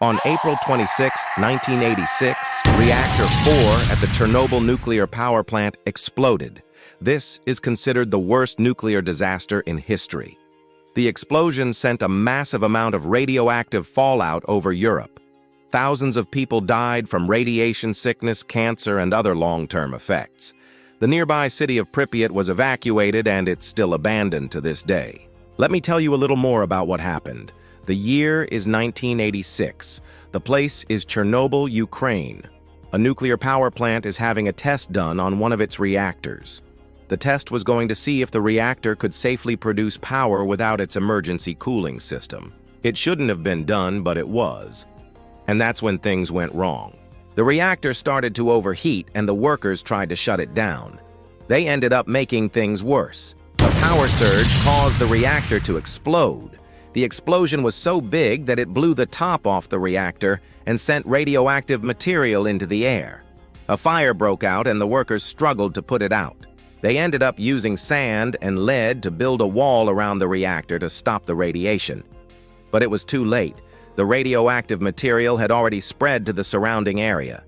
On April 26, 1986, Reactor 4 at the Chernobyl nuclear power plant exploded. This is considered the worst nuclear disaster in history. The explosion sent a massive amount of radioactive fallout over Europe. Thousands of people died from radiation sickness, cancer, and other long-term effects. The nearby city of Pripyat was evacuated, and it's still abandoned to this day. Let me tell you a little more about what happened. The year is 1986. The place is Chernobyl, Ukraine. A nuclear power plant is having a test done on one of its reactors. The test was going to see if the reactor could safely produce power without its emergency cooling system. It shouldn't have been done, but it was. And that's when things went wrong. The reactor started to overheat, and the workers tried to shut it down. They ended up making things worse. A power surge caused the reactor to explode. The explosion was so big that it blew the top off the reactor and sent radioactive material into the air. A fire broke out, and the workers struggled to put it out. They ended up using sand and lead to build a wall around the reactor to stop the radiation. But it was too late. The radioactive material had already spread to the surrounding area.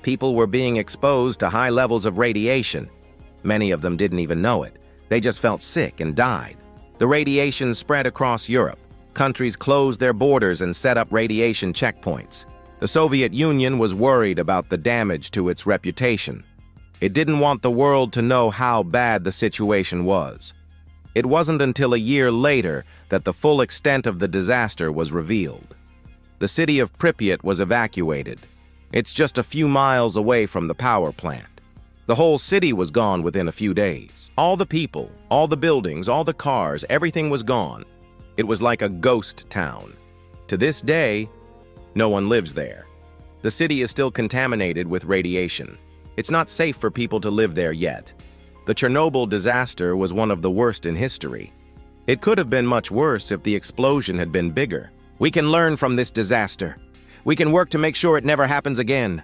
People were being exposed to high levels of radiation. Many of them didn't even know it. They just felt sick and died. The radiation spread across Europe. Countries closed their borders and set up radiation checkpoints. The Soviet Union was worried about the damage to its reputation. It didn't want the world to know how bad the situation was. It wasn't until a year later that the full extent of the disaster was revealed. The city of Pripyat was evacuated. It's just a few miles away from the power plant. The whole city was gone within a few days. All the people, all the buildings, all the cars, everything was gone. It was like a ghost town. To this day, no one lives there. The city is still contaminated with radiation. It's not safe for people to live there yet. The Chernobyl disaster was one of the worst in history. It could have been much worse if the explosion had been bigger. We can learn from this disaster. We can work to make sure it never happens again.